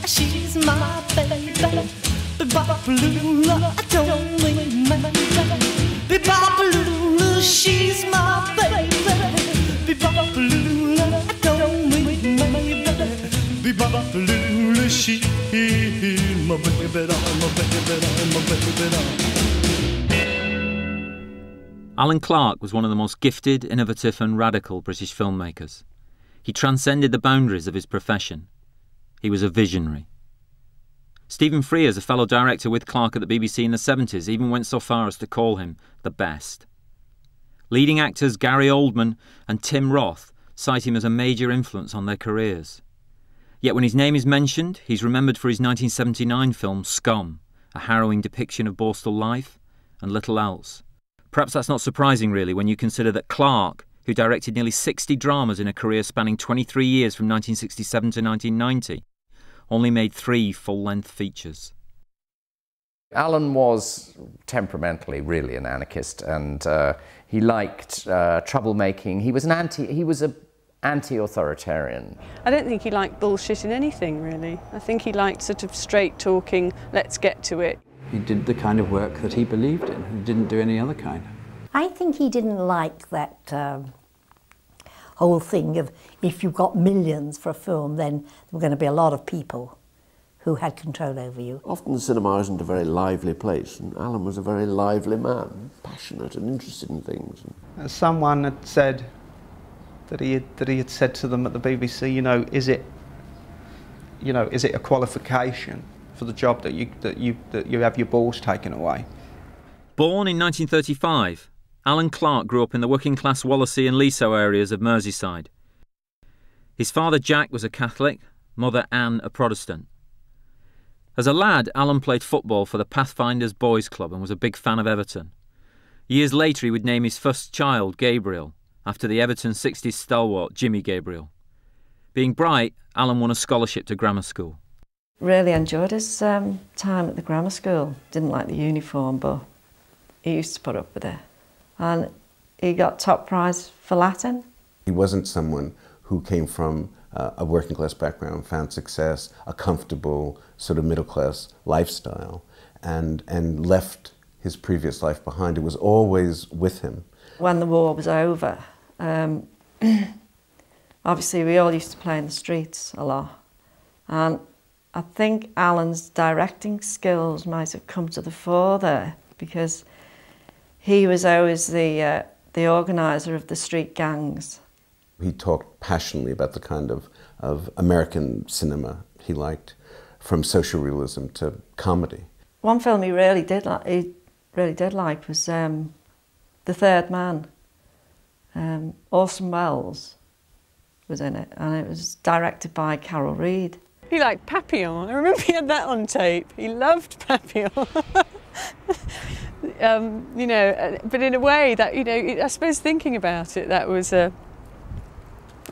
she's my baby. Bebop-a-lula, don't make me mad. Bebop-a-lula, she's my baby. Bebop-a-lula, don't make me mad. Bebop-a-lula, she's my baby, my baby. Alan Clarke was one of the most gifted, innovative and radical British filmmakers. He transcended the boundaries of his profession. He was a visionary. Stephen Frears, a fellow director with Clarke at the BBC in the 70s, even went so far as to call him the best. Leading actors Gary Oldman and Tim Roth cite him as a major influence on their careers. Yet when his name is mentioned, he's remembered for his 1979 film Scum, a harrowing depiction of Borstal life and little else. Perhaps that's not surprising, really, when you consider that Clarke, who directed nearly 60 dramas in a career spanning 23 years from 1967 to 1990, only made 3 full-length features. Alan was temperamentally really an anarchist, and he liked troublemaking. He was an anti-authoritarian. I don't think he liked bullshit in anything, really. I think he liked sort of straight talking, let's get to it. He did the kind of work that he believed in. He didn't do any other kind. I think he didn't like that whole thing of if you got millions for a film, then there were going to be a lot of people who had control over you. Often the cinema isn't a very lively place, and Alan was a very lively man, passionate and interested in things. Someone had said that he had said to them at the BBC, is it a qualification for the job that you have your balls taken away? Born in 1935, Alan Clarke grew up in the working-class Wallasey and Leasowe areas of Merseyside. His father Jack was a Catholic, mother Anne a Protestant. As a lad, Alan played football for the Pathfinders Boys Club and was a big fan of Everton. Years later, he would name his first child Gabriel, after the Everton 60s stalwart Jimmy Gabriel. Being bright, Alan won a scholarship to grammar school. Really enjoyed his time at the grammar school. Didn't like the uniform, but he used to put up with it. And he got top prize for Latin. He wasn't someone who came from a working class background, found success, a comfortable sort of middle class lifestyle, and left his previous life behind. It was always with him. When the war was over, obviously we all used to play in the streets a lot. And I think Alan's directing skills might have come to the fore there, because he was always the organiser of the street gangs. He talked passionately about the kind of American cinema he liked, from social realism to comedy. One film he really did like was The Third Man. Orson Welles was in it, and it was directed by Carol Reed. He liked Papillon. I remember he had that on tape. He loved Papillon. But in a way that, I suppose thinking about it, that was a...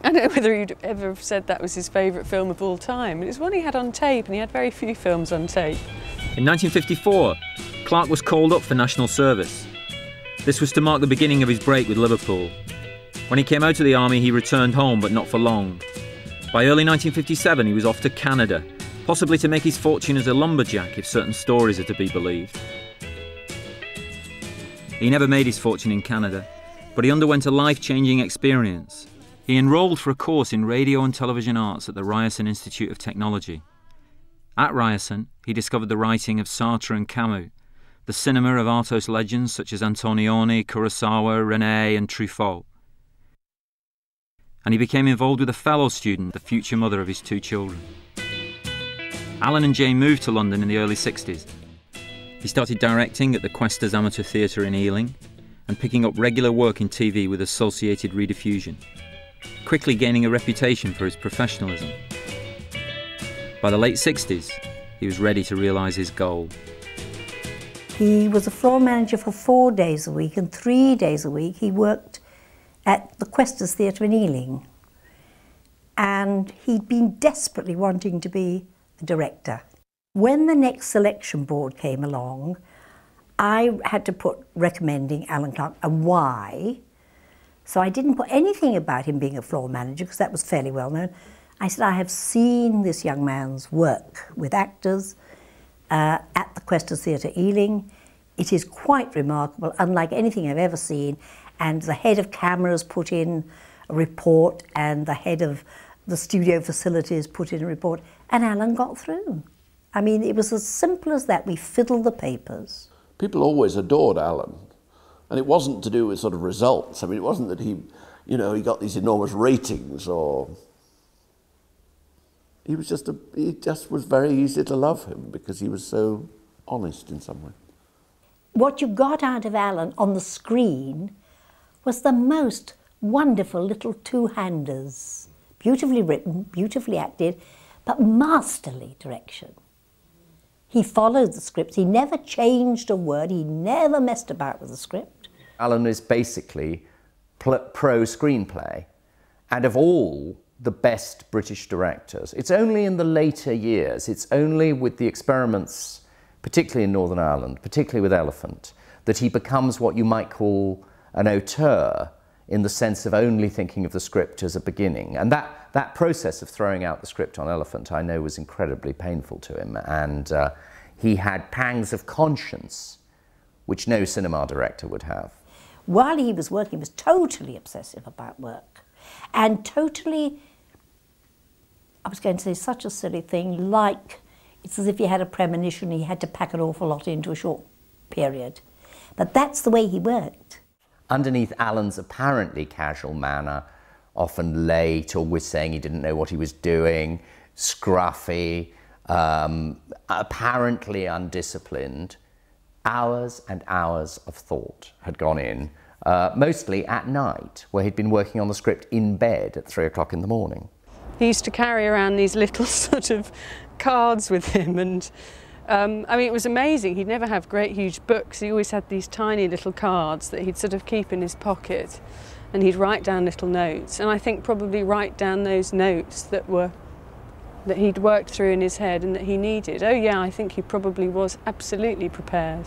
I don't know whether he'd ever have said that was his favourite film of all time. It was one he had on tape, and he had very few films on tape. In 1954, Clarke was called up for national service. This was to mark the beginning of his break with Liverpool. When he came out of the army, he returned home, but not for long. By early 1957, he was off to Canada, possibly to make his fortune as a lumberjack, if certain stories are to be believed. He never made his fortune in Canada, but he underwent a life-changing experience. He enrolled for a course in radio and television arts at the Ryerson Institute of Technology. At Ryerson, he discovered the writing of Sartre and Camus, the cinema of arthouse legends such as Antonioni, Kurosawa, René and Truffaut. And he became involved with a fellow student, the future mother of his 2 children. Alan and Jane moved to London in the early 60s. He started directing at the Questors Amateur Theatre in Ealing and picking up regular work in TV with Associated Rediffusion, quickly gaining a reputation for his professionalism. By the late 60s, he was ready to realise his goal. He was a floor manager for 4 days a week, and 3 days a week he worked at the Questors Theatre in Ealing. And he'd been desperately wanting to be a director. When the next selection board came along, I had to put recommending Alan Clarke and why. So I didn't put anything about him being a floor manager, because that was fairly well known. I said, I have seen this young man's work with actors at the Questors Theatre, Ealing. It is quite remarkable, unlike anything I've ever seen. And the head of cameras put in a report, and the head of the studio facilities put in a report, and Alan got through. I mean, it was as simple as that. We fiddled the papers. People always adored Alan, and it wasn't to do with sort of results. I mean, it wasn't that he, you know, he got these enormous ratings, or he just was very easy to love him because he was so honest in some way. What you got out of Alan on the screen was the most wonderful little two-handers. Beautifully written, beautifully acted, but masterly direction. He followed the script. He never changed a word. He never messed about with the script. Alan is basically pro screenplay, and of all the best British directors, it's only in the later years, it's only with the experiments, particularly in Northern Ireland, particularly with Elephant, that he becomes what you might call an auteur, in the sense of only thinking of the script as a beginning. And that process of throwing out the script on Elephant, I know, was incredibly painful to him. And he had pangs of conscience, which no cinema director would have. While he was working, he was totally obsessive about work. And totally, I was going to say such a silly thing, like it's as if he had a premonition, he had to pack an awful lot into a short period. But that's the way he worked. Underneath Alan's apparently casual manner, often late, always saying he didn't know what he was doing, scruffy, apparently undisciplined, hours and hours of thought had gone in, mostly at night, where he'd been working on the script in bed at 3 o'clock in the morning. He used to carry around these little sort of cards with him, and I mean, it was amazing. He'd never have great huge books. He always had these tiny little cards that he'd sort of keep in his pocket, and he'd write down little notes, and I think probably write down those notes that he'd worked through in his head and that he needed. Oh yeah, I think he probably was absolutely prepared.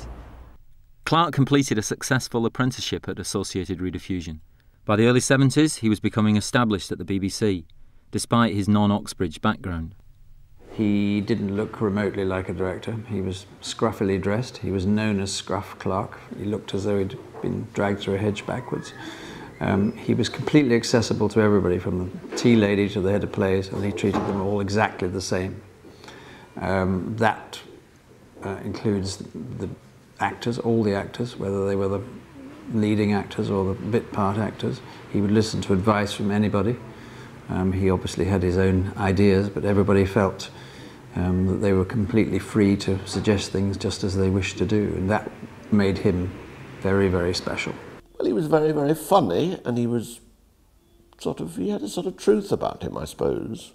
Clarke completed a successful apprenticeship at Associated Rediffusion. By the early 70s, he was becoming established at the BBC, despite his non-Oxbridge background. He didn't look remotely like a director. He was scruffily dressed. He was known as Scruff Clarke. He looked as though he'd been dragged through a hedge backwards. He was completely accessible to everybody, from the tea lady to the head of plays, and he treated them all exactly the same. That includes the actors, all the actors, whether they were the leading actors or the bit part actors. He would listen to advice from anybody. He obviously had his own ideas, but everybody felt that they were completely free to suggest things just as they wished to do, and that made him very, very special. Well, he was very, very funny, and he was he had a sort of truth about him, I suppose.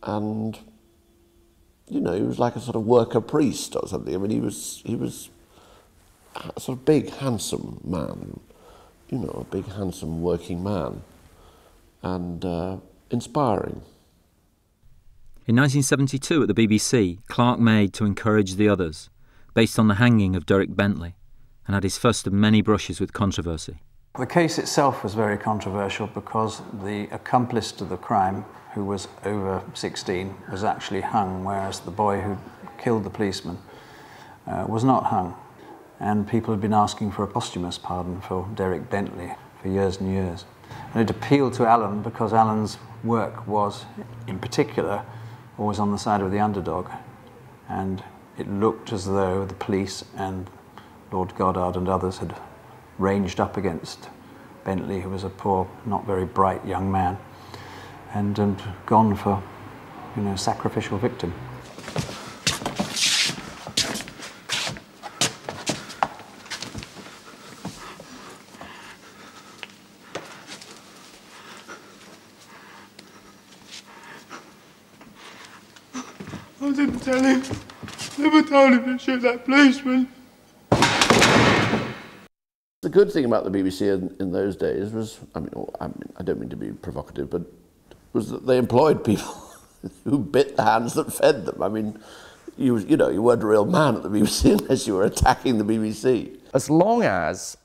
And, you know, he was like a sort of worker priest or something. I mean, he was a sort of big, handsome man, you know, a big, handsome working man, and inspiring. In 1972 at the BBC, Clarke made To Encourage the Others, based on the hanging of Derek Bentley, and had his first of many brushes with controversy. The case itself was very controversial because the accomplice to the crime, who was over 16, was actually hung, whereas the boy who killed the policeman was not hung. And people had been asking for a posthumous pardon for Derek Bentley for years and years. And it appealed to Alan because Alan's work was, in particular, always on the side of the underdog. And it looked as though the police and Lord Goddard and others had ranged up against Bentley, who was a poor, not very bright young man, and gone for, you know, sacrificial victim. I didn't tell him. Never told him to shoot that policeman. The good thing about the BBC in those days was, I don't mean to be provocative, but was that they employed people who bit the hands that fed them. I mean, you weren't a real man at the BBC unless you were attacking the BBC. As long as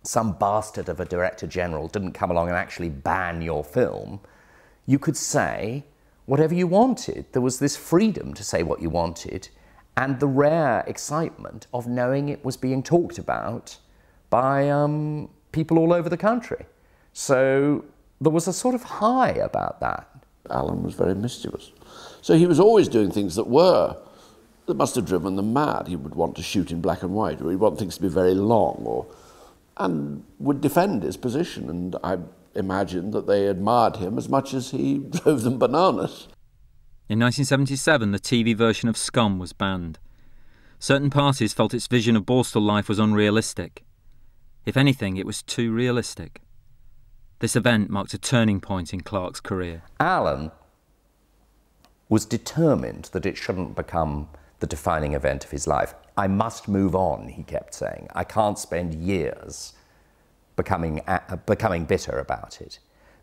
some bastard of a director general didn't come along and actually ban your film, you could say whatever you wanted. There was this freedom to say what you wanted, and the rare excitement of knowing it was being talked about by people all over the country. So there was a sort of high about that. Alan was very mischievous. So he was always doing things that must have driven them mad. He would want to shoot in black and white, or he'd want things to be very long, and would defend his position. And I imagine that they admired him as much as he drove them bananas. In 1977, the TV version of Scum was banned. Certain parties felt its vision of Borstal life was unrealistic. If anything, it was too realistic. This event marked a turning point in Clarke's career. Alan was determined that it shouldn't become the defining event of his life. I must move on, he kept saying. I can't spend years becoming bitter about it.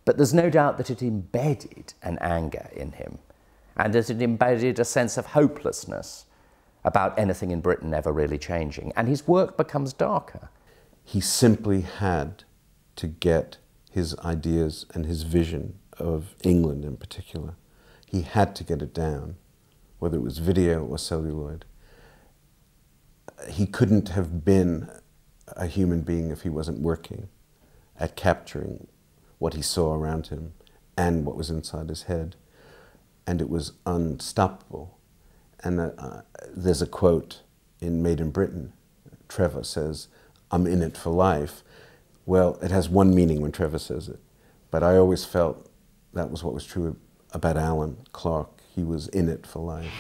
But there's no doubt that it embedded an anger in him, and that it embedded a sense of hopelessness about anything in Britain ever really changing. And his work becomes darker. He simply had to get his ideas and his vision of England in particular. He had to get it down, whether it was video or celluloid. He couldn't have been a human being if he wasn't working at capturing what he saw around him and what was inside his head. And it was unstoppable. And there's a quote in Made in Britain. Trevor says, "I'm in it for life." Well, it has one meaning when Trevor says it, but I always felt that was what was true about Alan Clarke. He was in it for life.